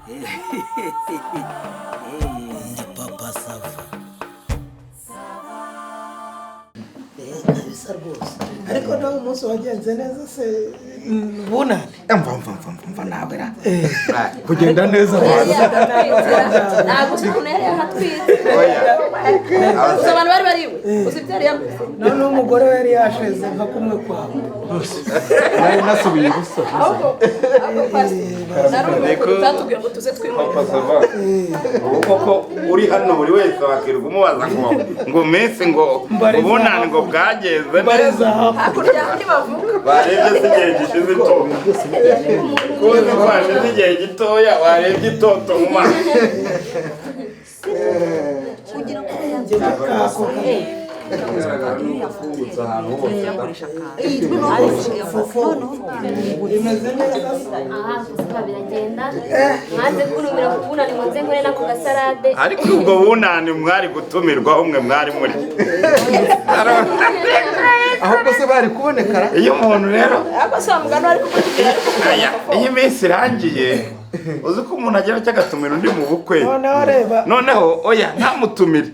Ndi papa sava. Bisa rwose. Ariko nawe umunsi wagenze neza se bunane. Mva nabera. Kugenda neza hasi. Ntabwo kunere hatwitse. Abantu bari bariwe. Usibyari yamwe. None umugore yari yasheze nka kumwe kwawe. Nari nasubiye gusa. Tatubwiye ngo tuze twimwe. Papa sava. Koko uri hano buri wese wakirwa umubaza ngo mese ngo ubunane ngo bwageze neza. Hakurya ndi bavuga. Barebye sigiye gishize to. Kuzi kwashe sigiye gitoya warebye itoto mu maso. Kugira ngo ariko ubwo bunane mwari gutumirwa umwe mwari muri ahubwo se bari kubonekara iyo umuntu rero abasambugano ariko iyi minsi irangiye uzi ko umuntu agera cyagatumira undi mu bukwe noneho oya ntamutumire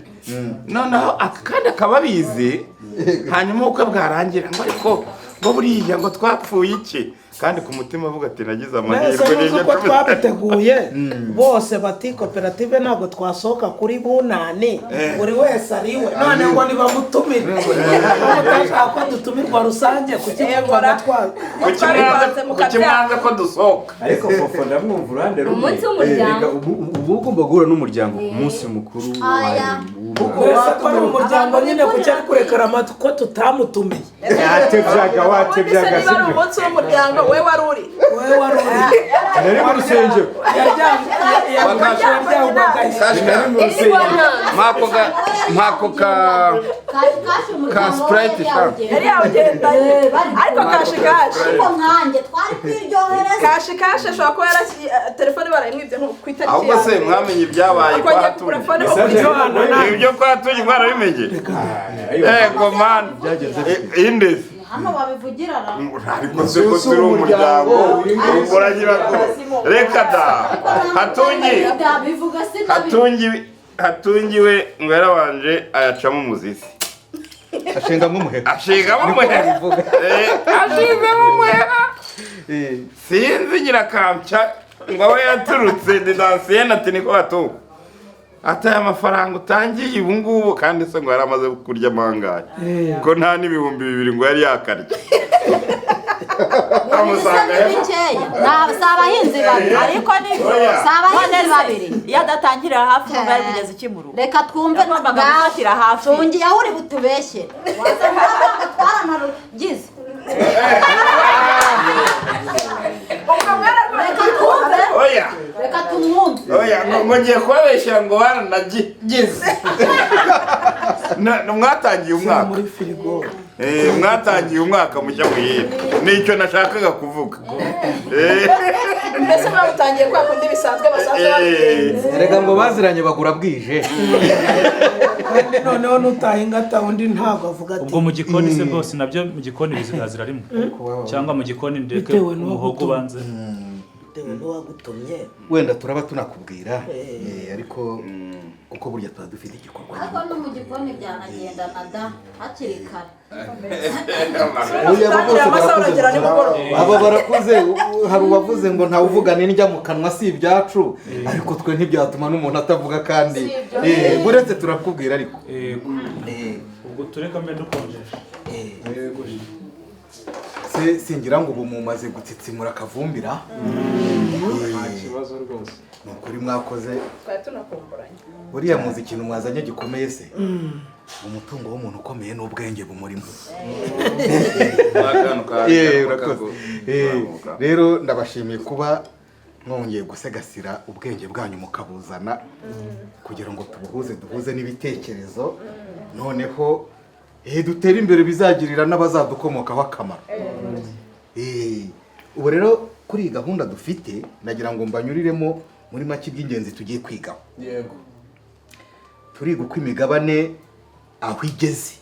noneho akandi akababizi hanyuma ubukwe bwarangira ngo ariko ngo buriya ngo twapfuye iki kandi ku mutima avuga ati nagize amahirwe n'ibyo twabiteguye bose bati koperative ntabwo twasohoka kuri bunane buri wese ariwe none ngo nibamutumire mutashaka ko dutumirwa rusange kukimwumva kukimanza ko dusohoka ariko fofo ndamwumva urande umunsi w'umuryango ubu ugomba guhura n'umuryango ku munsi mukuru wese ko ari umuryango nyine kuki ari kurekera amatwi ko tutamutumiye watebyaga sibyo umunsi w'umuryango we waruri nari mu rusengero mpako ka sprite yari yawugendanye ariko kashi nkanjye twari kwiryohereza kashi ashobora kuba yarasiye telefone barayimwibye nko ku itariki ahubwo se mwamenye ibyabaye kwa hatuye ibyo kwa hatuye mwarabimenye ego man indesi hano babivugira ariko se ko turi umuryango uragira ko reka da hatungiwe ngo yarabanje ayacamo umuzisi ashingamo umuheka sinzi nyirakamca ngo aho yaturutse ni dansiyene ati niko hatuwe ataye amafaranga utangiye ubu ngubu kandi se ngo yari amaze kurya amangaye ko nta n'ibihumbi 2 ngo yari yakarya amusanga si abahinzi babiri ariko ni si abahinzi babiri iyo adatangirira hafi ngo ari kugeza ikimurugo reka twumve gufatira hafi tungiye aho uri butubeshye twaranarugize reka tumwumve oya ngo ngiye kubabeshya ngo baranagize mwatangiye umwaka muri firigo mwatangiye umwaka mushya muhire nicyo nashakaga kuvuga mbese mwamutangiye kwa kundi bisanzwe basanzwe babigenza erega ngo baziranye bagura bwije kandi noneho nutahinga ata undi ntabwo avuga ati ubwo mu gikoni se bose nabyo mu gikoni bizigazira rimwe cyangwa mu gikoni ndeke umuhogo banze bitewe n'uwagutumye wenda turaba tunakubwira ariko kuko burya tuba dufite igikorwa ariko no mu gikoni byanagendana da hakiri kare aba barakuze hari uwavuze ngo ntawe uvuga n'indya mu kanwa si ibyacu ariko twe ntibyatuma n'umuntu atavuga kandi buretse turakubwira ariko ubwo tureka mbe dukonjesha singira ngo ubu mumaze gutsitsimura akavumbira ikibazo rwose ni ukuri mwakoze twari tunakumburanye buriya muzi ikintu mwazanye gikomeye se umutungo w'umuntu ukomeye n'ubwenge bumurimo rero ndabashimiye kuba mwongeye gusegasira ubwenge bwanyu mukabuzana kugira ngo duhuze n'ibitekerezo noneho dutere imbere bizagirira n'abazadukomokaho akamaro ubu rero kuri iyi gahunda dufite nagira ngo mbanyuriremo muri make by'ingenzi tugiye kwigaho yego turiga uko imigabane aho igeze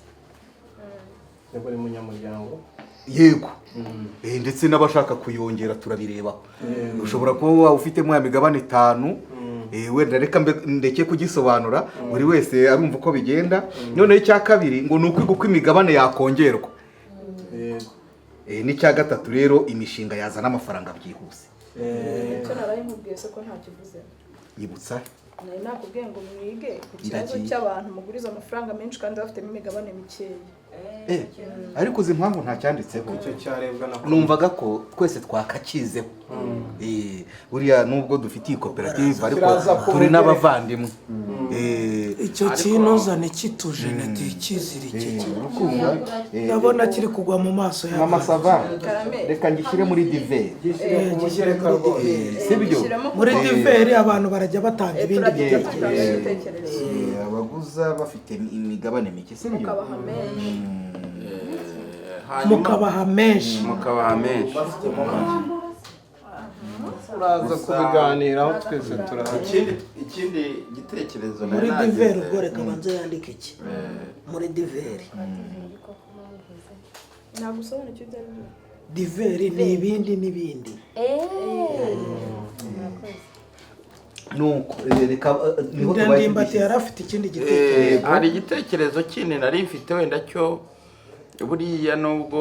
buri munyamuryango yego ndetse n'abashaka kuyongera turabireba ushobora kuba waba ufitemo ya migabane 5 wenda reka ndeke kugisobanura buri wese arumva uko bigenda none icya kabiri ngo nuko uko imigabane yakongerwa n'icya gatatu rero imishinga yazana amafaranga byihuse cyo narayimubwiye se ko nta kivuze yibutsa nari nakubwiye ngo mwige ku kibazo cy'abantu muguriza amafaranga menshi kandi bafitemo imigabane mikeya ariko uzi impamvu nta cyanditseho icyo cyarebwa na numvaga ko twese twakakizeho buriya nubwo dufitiye koperative ariko turi n'abavandimwe icyo kintu uzane kitujene kizirike ndabona kiri kugwa mu maso yawe mama sava reka ngishyire muri diveri sibyo muri diveri abantu barajya batanga ibindi bitekerezo abaguza bafite imigabane mike sibyo mukabaha menshi uraza kubiganiraho twese ikindi gitekerezo muri diveri ubwo reka banze yandike iki muri diveri nagusobanukira ibyo ari byo diveri ni ibindi n'ibindi nuko reka niho ndimbati yari afite ikindi gitekerezo hari igitekerezo kindi nari mfite wenda cyo buriya nubwo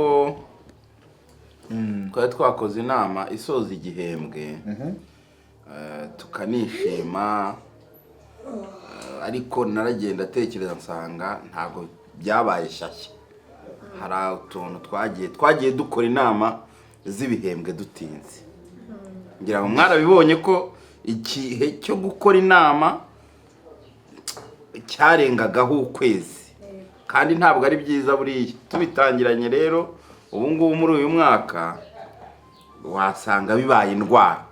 twari twakoze inama isoza igihembwe tukanishima ariko naragenda atekereza nsanga ntabwo byabaye shyashya hari utuntu twagiye dukora inama z'ibihembwe dutinze ngira ngo mwarabibonye ko igihe cyo gukora inama cyarengagaho ukwezi kandi ntabwo ari byiza buriya tubitangiranye rero ubu ngubu muri uyu mwaka wasanga bibaye indwara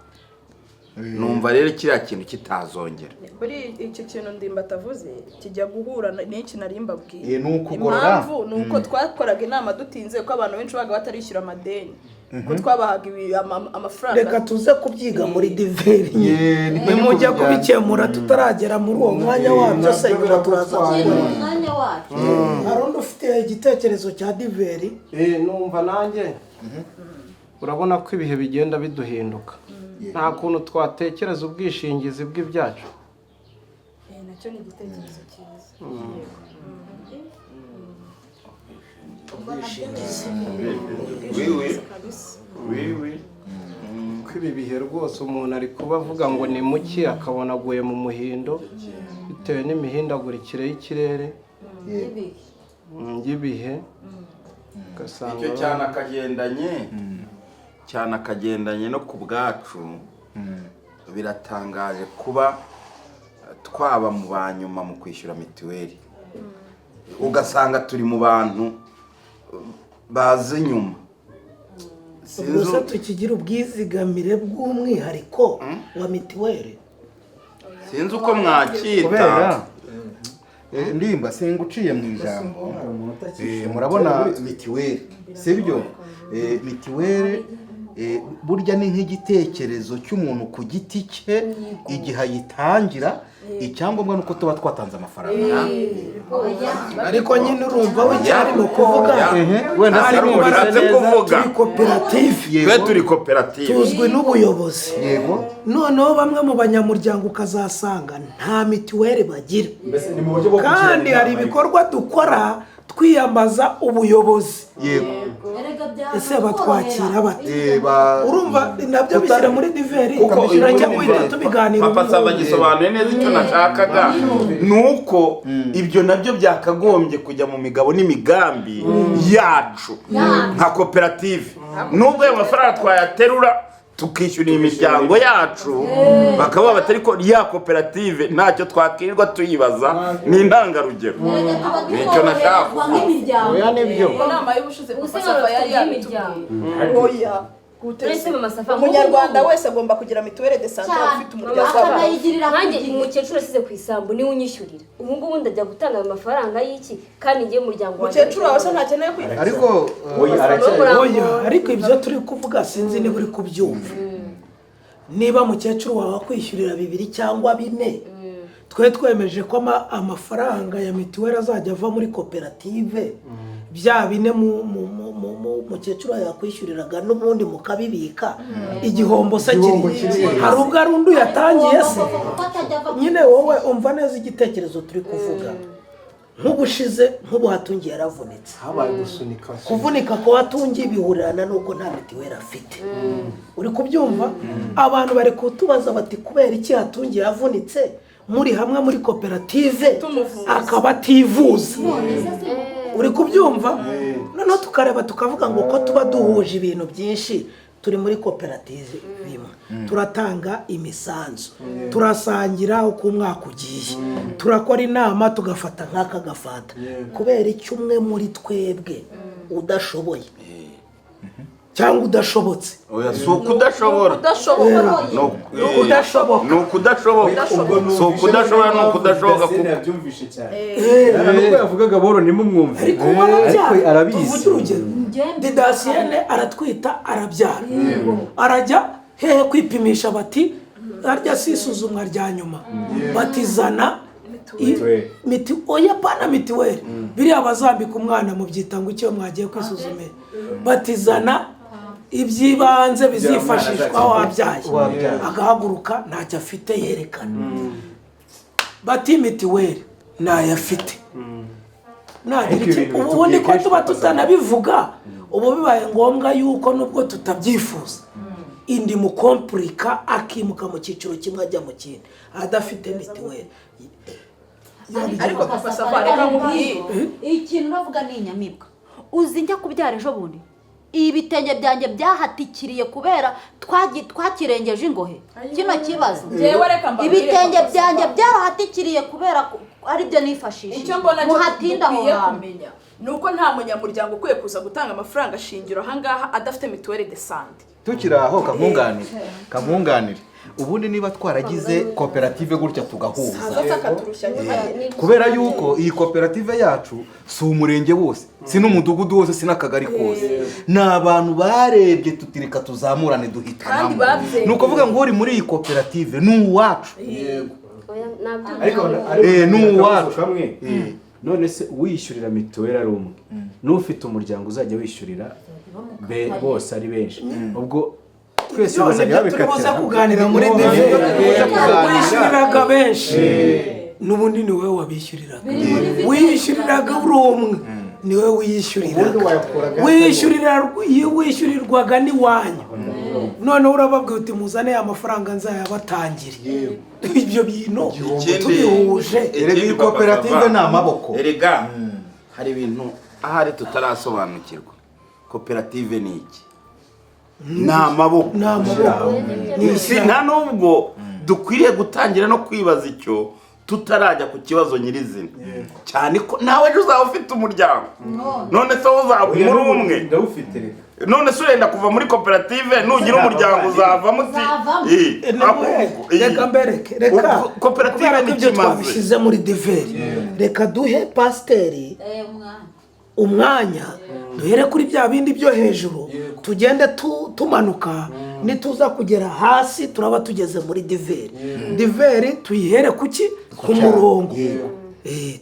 numva rero kiriya kintu kitazongera buri icyo kintu ndimbati avuze kijya guhura n'iki narimbabwiye impamvu ni uko twakoraga inama dutinze ko abantu benshi baga batarishyura amadeni ko twabahaga amafaranga reka tuze kubyiga muri diveri nimujya kubikemura tutaragera muri uwo mwanya wabyo se nyuma turaza umwanya wacu hari undi ufite igitekerezo cya diveri numva nanjye urabona ko ibihe bigenda biduhinduka nta kuntu twatekereza ubwishingizi bw'ibyacu nacyo ni igitekerezo cyiza ko ibi bihe rwose umuntu ari kuba avuga ngo ni muki akabona aguye mu muhindo bitewe n'imihindagurikire y'ikirere y'ibihe ugasanga icyo cyane akagendanye no ku bwacu biratangaje kuba twaba mu banyuma mu kwishyura mituweli ugasanga turi mu bantu bazi nyuma gusa tukigira ubwizigamire bw'umwihariko wa mituweli sinzi uko mwakita ndimba singuciye mu ijambo murabona mituweli sibyo mituweli burya ni nk'igitekerezo cy'umuntu ku giti cye igihe ayitangira icyangombwa nuko tuba twatanze amafaranga ariko nyine urumva w'icyari ni ukuvuga wenda ariko kuvuga turi koperative tuzwi n'ubuyobozi yego noneho bamwe mu banyamuryango ukazasanga nta mituweli bagira kandi hari ibikorwa dukora twiyambaza ubuyobozi yego ese batwakira bate urumva nabyo bishyira muri diveri turajya guhita tubiganira papa saba gisobanuye neza icyo nashakaga nuko ibyo nabyo byakagombye kujya mu migabo n'imigambi yacu nka koperative nubwo ayo mafaranga twayaterura tukishyura imiryango yacu bakaba batari ko ya koperative ntacyo twakirirwa tuyibaza ni intangarugero nicyo nashaka oya nibyo inama y'ubushize papa yari yabitubwiye umunyarwanda wese agomba kugira mituweli de sante ufite umuryango akanayigirira nanjye umukecuru asize ku isambu niwe unyishyurira ubu ngubu ndajya gutanga amafaranga y'iki kandi ngiye umuryango wanjye umukecuru wawe se ntakeneye kwifashisha ariko ariko ibyo turi kuvuga sinzi niba uri kubyumva niba mukecuru wawe akwishyurira 2 cyangwa 4 twe twemeje ko amafaranga ya mituweli azajya ava muri koperative bya 4 umukecuru yakwishyuriraga n'ubundi mukabibika igihombo se kiri hari ubwo ari undi yatangiye se nyine wowe umva neza igitekerezo turi kuvuga nk'ubushize nk'ubuhatungiye yaravunitse habaye gusunika kuvunika ko watungiye bihurirana nuko nta mitiweli afite uri kubyumva abantu bari kutubaza bati kubera iki hatungiye yavunitse muri hamwe muri koperative akaba ativuza uri kubyumva noneho tukareba tukavuga ngo ko tuba duhuje ibintu byinshi turi muri koperative bimwe turatanga imisanzu turasangira uko umwaka ugiye turakora inama tugafata nk'aka gafata kubera icyo umwe muri twebwe udashoboye cyangwa udashobotse oya si ukudashobora ni ukudashoboka si ukudashobora ni ukudashoboka yabyumvishe cyane nuko yavugaga boro nimumwumve ariko arabizi Didasiyene aratwita arabyara arajya hehe kwipimisha bati arya sisuzumwa rya nyuma batizana miti oya pana mitiweli biriya bazambika umwana mu byita ngo icyo mwagiye kwisuzumira batizana iby'ibanze bizifashishwa wabyaye agahaguruka ntacyo afite yerekana bati mitiweli ntayo afite ubundi ko tuba tutanabivuga ubu bibaye ngombwa yuko nubwo tutabyifuza indi mukompurika akimuka mu cyiciro kimwe ajya mu kindi adafite mitiweli ariko papa SAVA reka nkubwire ikintu navuga ni inyamibwa uzi njya kubyara ejo bundi ibitenge byanjye byahatikiriye kubera twakirengeje ingohe kino kibazo ibitenge byanjye byarahatikiriye kubera ari byo nifashishije icyo mbona muhatinda aho kumenya nuko nta munyamuryango ukwiye kuza gutanga amafaranga shingiro ahangaha adafite mituweli de sante tukiri aho kamwunganire ubundi niba twaragize koperative gutya tugahuza kubera yuko iyi koperative yacu si umurenge wose si n'umudugudu wose si n'akagari kose ni abantu barebye tutireka tuzamurane duhitanamo ni ukuvuga ngo uri muri iyi koperative ni uwacu ni uwacu none se uwishyurira mituweli ari umwe n'ufite umuryango uzajya wishyurira bose ari benshi ubwo twese bazajya babikatira kuganira muri wishyuriraga benshi n'ubundi ni wowe wabishyuriraga wishyuriraga uri umwe ni wowe wishyurirwaga n'iwanyu noneho urababwira uti muzane amafaranga nzayabatangire ibyo bintu tubihuje iyi koperative ni amaboko erega hari ibintu ahari tutarasobanukirwa koperative ni iki ni amaboko nta nubwo dukwiriye gutangira no kwibaza icyo tutarajya ku kibazo nyirizina cyane ko nawe ejo uzaba ufite umuryango none se uzaba muri umwe none se urenda kuva muri koperative nugira umuryango uzavamo reka mbereke reka koperative ni ibyo twabishyize muri diveri reka duhe pasiteri umwanya duhere kuri bya bindi byo hejuru tugende tumanuka nituza kugera hasi turaba tugeze muri diveri tuyihere kuki ku murongo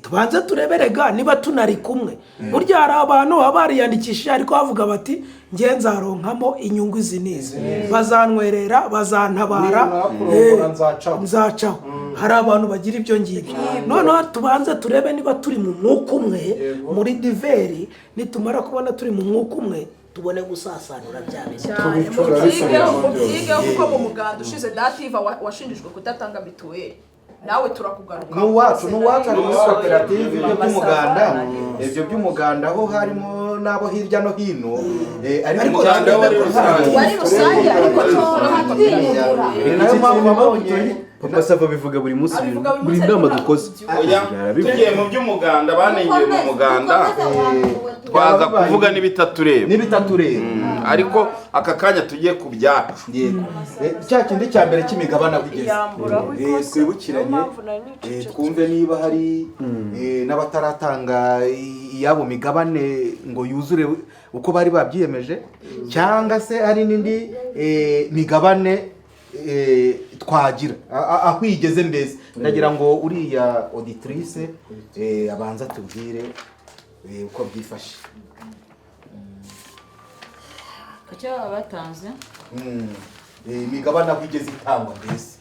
tubanze tureberega niba tunari kumwe burya hari abantu baba bariyandikishije ariko bavuga bati nge nzaronkamo inyungu izi n'izi bazanwerera bazantabara nzacaho hari abantu bagira ibyo ngibyo noneho tubanze turebe niba turi mu mwuka umwe muri diveri nitumara kubona turi mu mwuka umwe tubone gusasanura bya bintu mubyigeho kuko mu muganda ushize dativa washinjijwe kudatanga mituweli nawe turakugaruka n'uwacu ari muri koperative ibyo by'umuganda aho harimo n'abo hirya no hino ariko wari rusange ariko nayo mpamvu babonye papa SAVA bivuga buri munsi buri nama dukoze tugiye mu by'umuganda banengeye mu muganda twaza kuvuga n'ibitatureba ariko aka kanya tugiye ku byacu cya kindi cya mbere cy'imigabane bigeze twibukiranye twumve niba hari n'abataratanga iyabo migabane ngo yuzure uko bari babyiyemeje cyangwa se hari n'indi migabane twagira aho igeze mbese ndagira ngo uriya auditrice abanza tubwire uko byifashe kacyo abatanze imigabane aho igeze itangwa mbese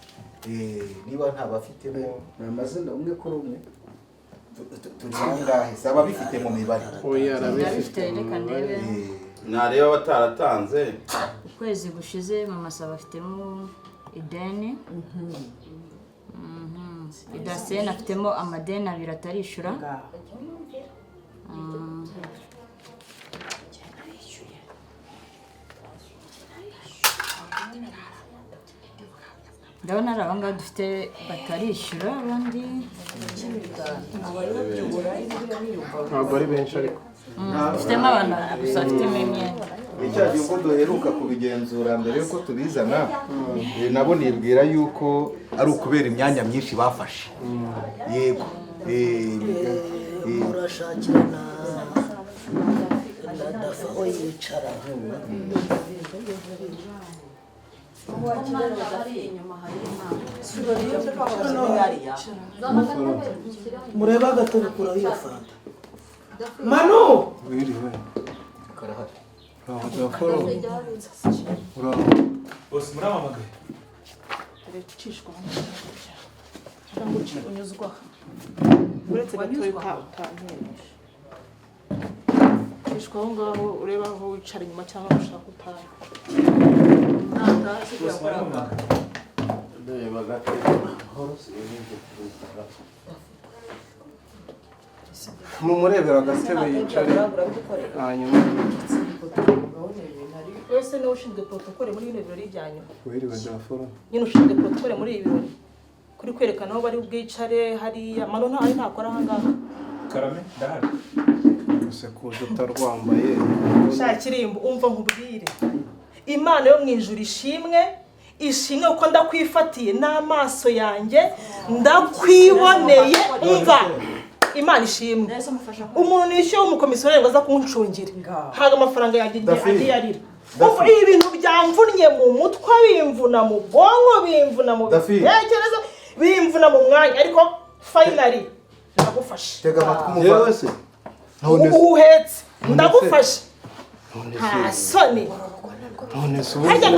niba nta bafitemo amazina umwe kuri umwe turi angahe saba bifite mu mibare oya arabifite reka ndebe nareba bataratanze ukwezi gushize mama Saba afitemo ideni idasena afitemo amadeni 2 atarishura ndabona ari abangaba dufite batarishyura abandi ntabwo ari benshi ariko dufitemo abantu gusa bafitemo imyenda icyagiye ubwo duheruka kubigenzura mbere yuko tubizana nabo nibwira yuko ari ukubera imyanya myinshi bafashe yego urashakira na dafa aho yicara mureba agatebe kuraho iyo fanta Manu wiriwe karahari bose muramamagaye Cishwa cyangwa unyuzwa uretse gatoya utantereje cishwa aho ngaho ureba aho wicara inyuma cyangwa ushaka utaha bose muramamagaye ndeba gatebe mumurebera agatebe yicare hanyuma wese niwe ushinzwe protokole muri bino birori byanyu wiriwe ndaforo nyine ushinzwe protokole muri ibi birori kuri kwerekana aho bari bwicare hariya Manu ntakora aha ngaha karame ndahari gusa kuje utarwambaye shakirimbo umva nkubwire Imana yo mu ijuru ishimwe uko ndakwifatiye n'amaso yanjye ndakwiboneye umva Imana ishimwe umuntu nishyuye umukomisiyoneri ngo aza kuncungira ntabwo amafaranga yanjye agiye arira ibi bintu byamvunnye mu mutwe bimvuna mu bwonko bimvuna mu bitekerezo bimvuna mu mwanya ariko finally ndagufasha tega amatwi wese uhetse ndagufasha nta soni harya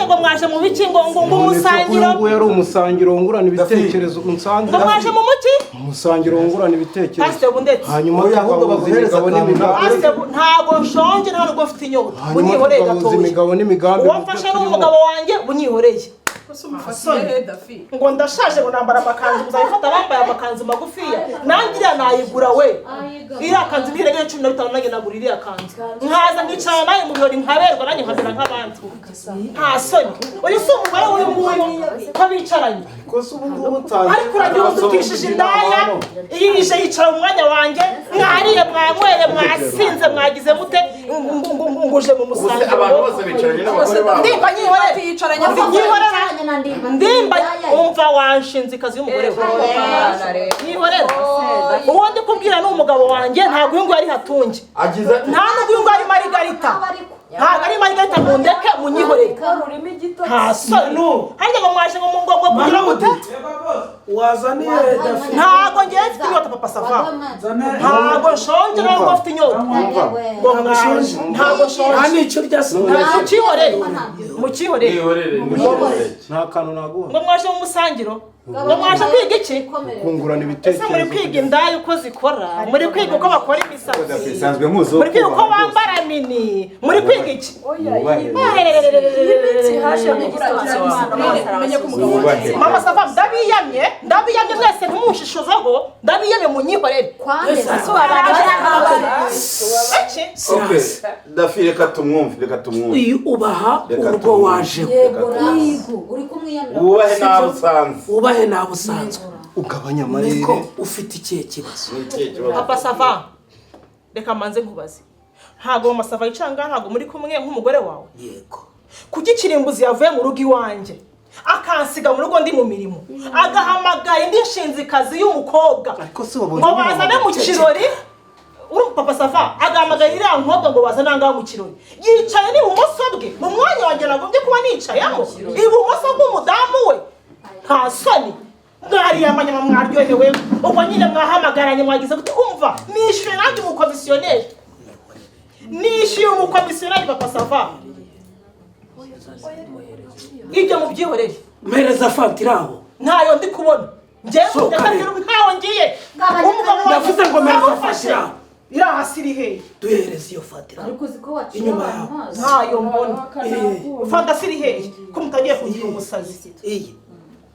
ngo mwaje mu biki ngo umusangiro ngo yari umusangiro wungurana ibitekerezo unsanze ngo mwaje mu muki umusangiro wungurana ibitekerezo Pastor Bundetse hanyuma ahubwo baguhereza ntago nshonje nta nubwo mfite inyota bunyihoreye gatoya imigabo n'imigambi wamfasha n'umugabo wanjye bunyihoreye ngo ndashaje ngo nambara amakanzu muzabifata bambaye amakanzu magufiya nanjye iriya nayigura we iriya kanzu ntiregeye 15 nanjye nagura iriya kanzu nkaza nkicara nawe mu birori nkaberwa nanjye nkabera nk'abandi nta soni uyu si umugore w'uyu nguyu ko bicaranye ariko uragira udukishije indaya yije yicara mu mwanya wanjye mwariye mwanyweye mwasinze mwagize mute nguje mu musangiro abantu bose bicaranye n'abagore babo ndimba nyihorera ndimba umva wanshinze ikazi y'umugore wawe nyihorera uwo ndi kubwira ni umugabo wanjye ntabwo uyu nguyu ari hatunge nta n'ubwo uyu nguyu ari Marigarita ntabwo ari Marigarita mundeke munyihorere nta soni harya ngo mwaje ngo mungongo kugira gute wazaniye dafi ntabwo ngiye mfite inyota papa Sava ntabwo nshonje ntabwo mfite inyota ngo mwashonje ntabwo nshonje nta n'icyo urya se mukihorere nta kantu naguha ngo mwaje mu musangiro ngo mwaje kwiga iki kungurana ibitekerezo muri kwiga indaya uko zikora muri kwiga uko bakora imisatsi bisanzwe muzo muri kwiga uko bambara mini muri kwiga iki mama Sava ndabiyamye mwese ntimunshishozeho ndabiyamye munyihorere Dafi reka tumwumve uyu ubaha urwo waje wubahe nawe usanze ubahe nawe usanzwe ugabanya amarere niko ufite ikihe kibazo papa Sava reka manze nkubaze ntago mama Sava yicanga ntago muri kumwe nk'umugore wawe yego kuki kirimbuzi yavuye mu rugo iwanjye akansiga mu rugo ndi mu mirimo agahamagara indi nshinzikazi y'umukobwa ngo bazane mu kirori papa Sava agahamagara iriya nkobwa ngo bazane angaha mu kirori yicaye n'ibumoso bwe mu mwanya wanjye nagombye kuba nicayemo ibumoso bw'umudamu we nta soni mwariye amanyama mwaryohewe ubwo nyine mwahamagaranye mwagize gute umva nishyure nanjye umukomisiyoneri nishyuye umukomisiyoneri papa sava ibyo mubyihorere mpereza fatiraho ntayo ndi kubona njyewe ntaho ngiye umugabo ndavuze ngo mpereza fatiraho iri hasi iri hehe duhereze iyo fatiraho inyuma yawe ntayo mbona fantasi iri hehe ko mutagiye kugira umusazi iyi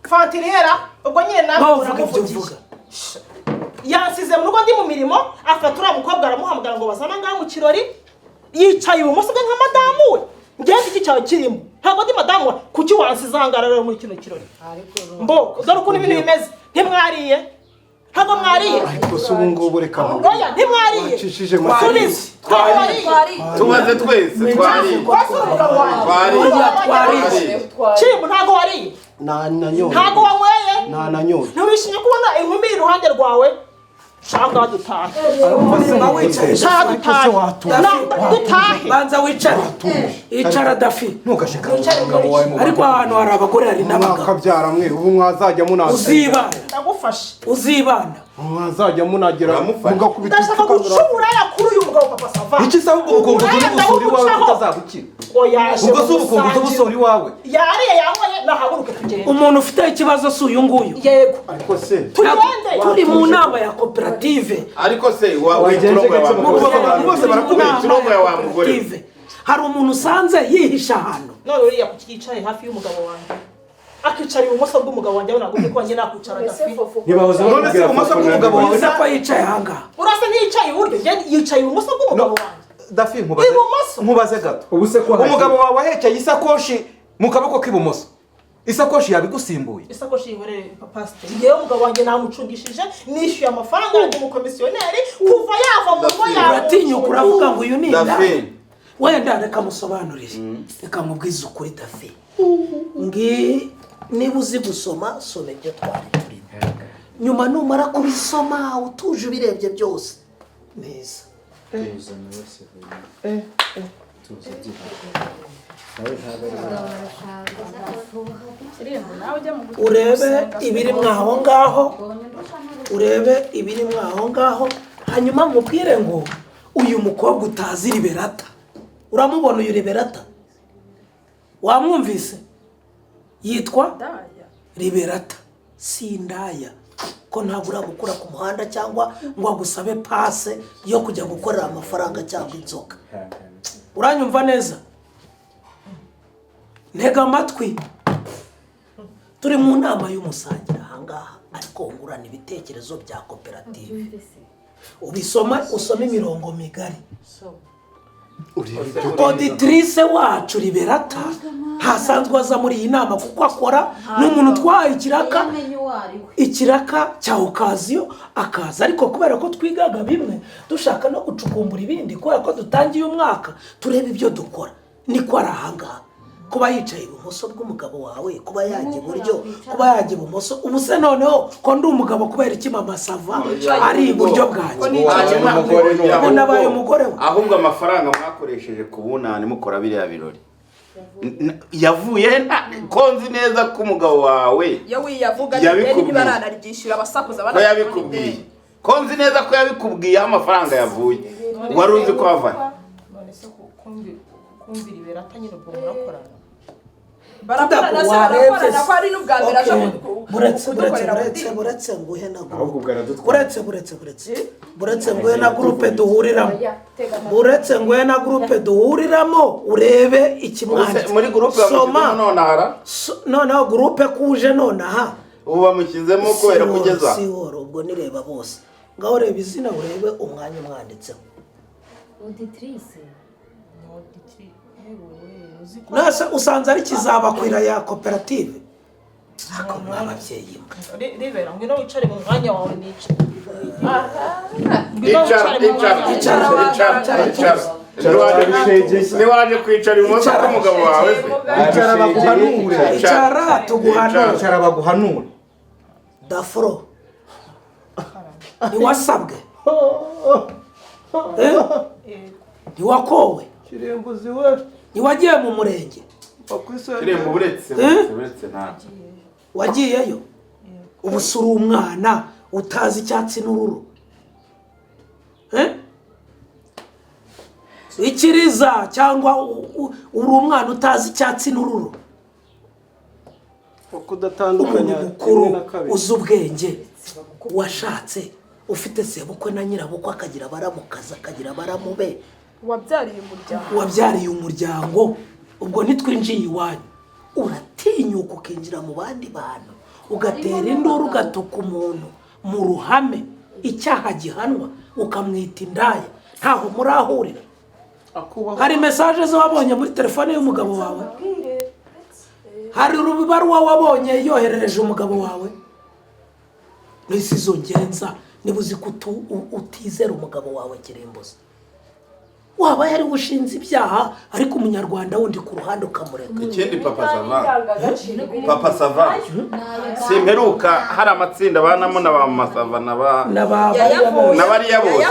fantirera ubwo nyine nawe uramuvuga yansize mu rugo ndi mu mirimo afata uriya mukobwa aramuhamagara ngo bazana ngaho mu kirori yicaye ibumoso bwe nka madamu we ngende iki cyawe kirimo ntabwo ndi madamu we kuki wansize ahangara rero muri kino kirori mbo dore ukuntu ibintu bimeze ntimwariye ntabwo mwariye ariko se ubu ngubu reka oya ntimwariye wacishije subize twariye tumaze twese twariye Chimbu ntabwo wariye ntabwo wanyweye ntubishimye kubona inkumi iruhande rwawe shaka dutahe dutahe banza wicare icara dafi ariko ahantu hari abagore hari n'abagabo kabyara mwe ubu mwazajya munazira uzibana ndagufasha uzibana mwazajya munagira mugakubita ndashaka gucubura yakuru uyu mugabo papa sava iki se ahubwo ubukunguzi n'ubusuri wawe tutazabukira ubwo se ubukunguzi n'ubusuri wawe yariye yanyweye nahaguruke tugende umuntu ufite ikibazo si uyu nguyu yego ariko se tugende turi mu nama ya koperative ariko se bose barakubita irongo ya wa mugore hari umuntu usanze yihisha ahantu none uriya kukicaye hafi y'umugabo wanjye akicara ibumoso bw'umugabo wanjye abona gute ko njye nakwicara dafi ntibahoze none se ibumoso bw'umugabo wawe uzi ko yicaye ahangaha urasa ntiyicaye iburyo yicaye ibumoso bw'umugabo wanjye dafi ibumoso nkubaze gato ubu se ko umugabo wawe ahekeye isakoshi mu kaboko k'ibumoso isakoshi yabigusimbuye isakoshi yihorere papa site ngewe umugabo wanjye namucungishije nishyuye amafaranga yanjye umukomisiyoneri kuva yava mu rugo yawe uratinyuka uravuga ngo uyu ni indaya wenda reka musobanurire reka mubwize ukuri dafi ngi niba uzi gusoma soma ibyo twari turimo nyuma numara kubisoma utuje ubirebye byose neza urebe ibiri mwaho ngaho urebe ibiri mwaho ngaho hanyuma mubwire ngo uyu mukobwa utazi liberata uramubona uyu liberata wamwumvise yitwa liberata si indaya ko ntabwo urabukura ku muhanda cyangwa ngo agusabe pase yo kujya gukorera amafaranga cyangwa inzoga uranyumva neza ntega amatwi turi mu nama y'umusangira ahangaha ariko ngurana ibitekerezo bya koperative ubisoma usome imirongo migari auditrice wacu liberata hasanzwe aza muri iyi nama kuko akora n'umuntu utwaye ikiraka cya okaziyo akaza ariko kubera ko twigaga bimwe dushaka no gucukumbura ibindi kubera ko dutangiye umwaka tureba ibyo dukora niko ari ahangaha kuba yicaye ibumoso bw'umugabo wawe kuba yajya iburyo kuba yajya ibumoso ubu se noneho ko ndi umugabo kubera iki mama sava ari iburyo bwanjye ubu nabaye umugore we ahubwo amafaranga mwakoresheje ku bunani mukora biriya birori yavuye konzi neza ko umugabo wawe yabikubwiye ko yabikubwiye konzi neza ko yabikubwiye aho amafaranga yavuye wari uzi ko ava kumvira iberata nyine ubwo murakorana barakorana ko ari n'ubwa mbere aje buretse nguhe na buretse nguhe na groupe duhuriramo buretse nguhe na groupe duhuriramo urebe ikimwanditse muri groupe soma nonara noneho groupe kuje nonaha ubu bamukizemo kubera kugeza si woro ubwo nireba bose ngaho reba izina urebe umwanya umwanditseho auditrice nase usanze ari kizabakwira ya koperative ako n'ababyeyi ribera ngwino wicare mu mwanya wawe nice niwaje kwicara ibumoso bw'umugabo wawe icara baguhanure icara baguhanure dafuro ntiwasabwe ntiwakowe kirembuzi we ntiwagiye mu murenge kirembo uretse ntacyo wagiyeyo ubu si uri umwana utazi icyatsi n'ururu ikiriza cyangwa uri umwana utazi icyatsi n'ururo kudatandukanya mukuru uzi ubwenge washatse ufite sebukwe na nyirabukwe akagira baramukaza akagira baramube wabyariye umuryango ubwo nitwinjiye iwanyu uratinyuka ukinjira mu bandi bantu ugatera induru ugatuka umuntu mu ruhame icyaha gihanwa ukamwita indaya ntaho murahurira hari mesaje zo wabonye muri telefone y'umugabo wawe hari urubaruwa wabonye yoherereje umugabo wawe n'isi zo ngenza niba uzi ko utizera umugabo wawe kirimbuza waba yari ushinze ibyaha ariko umunyarwanda wundi ku ruhande ukamureka ikindi papa sava simperuka hari amatsinda banamo na ba masava n'abariya bose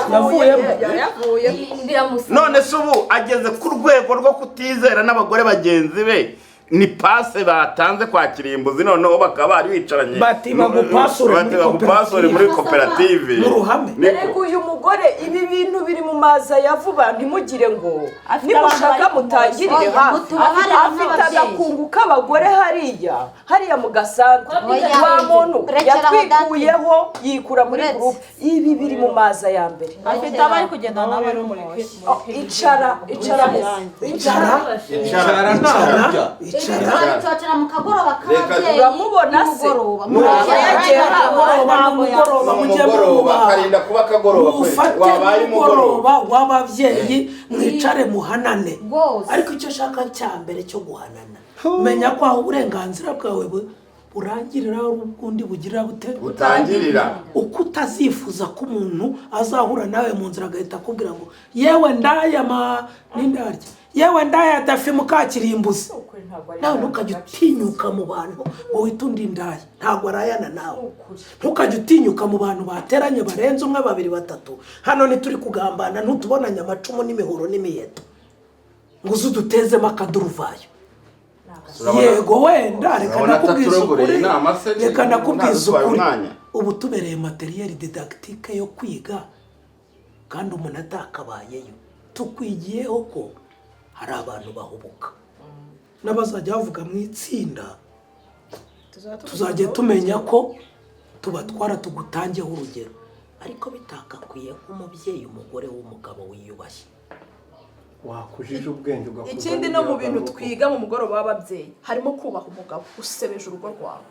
none se ubu ageze ku rwego rwo kutizera n'abagore bagenzi be ni pase batanze kwa kirimbuzi noneho bakaba bari bicaranye bati bagupasure muri koperative Erego uyu mugore ibi bintu biri mu maza ya vuba ntimugire ngo nimushaka mutangirire afite agakungu k'abagore hariya mu gasanzwe wa muntu yatwikuyeho yikura muri groupe ibi biri mu maza ya mbere afite abari kugenda n'abari mu icara icara mu kagoroba k'ababyeyi uramubona se karinda kuba kagoroba wabaye umugoroba w'ababyeyi mwicare muhanane ariko icyo shaka cya mbere cyo guhanana menya ko aho uburenganzira bwawe burangirira ubundi bugirira butangirira uko utazifuza ko umuntu azahura nawe mu nzira agahita akubwira ngo yewe ndaya n'indarya yewe ndaya dafi mukakirimbuzi nawe ntukajya utinyuka mu bantu ngo wite undi ndaya ntabwo arayana nawe ntukajya utinyuka mu bantu bateranye barenze umwe babiri batatu hano ntituri kugambana ntutubonanye amacumu n'imihoro n'imiheto ngo uze udutezemo akaduruvayo yego wenda reka nakubwiza ukuri ubu tubereye materiel didactique yo kwiga kandi umuntu atakabayeyo tukwigiyeho ko hari abantu bahubuka n'abazajya bavuga mu itsinda tuzajya tumenya ko tubatwara tugutangeho urugero ariko bitakakwiye nk'umubyeyi umugore w'umugabo wiyubashye wakujije ubwenge ugakora ikindi no mu bintu twiga mu mugoroba w'ababyeyi harimo kubaha umugabo usebeje urugo rwawe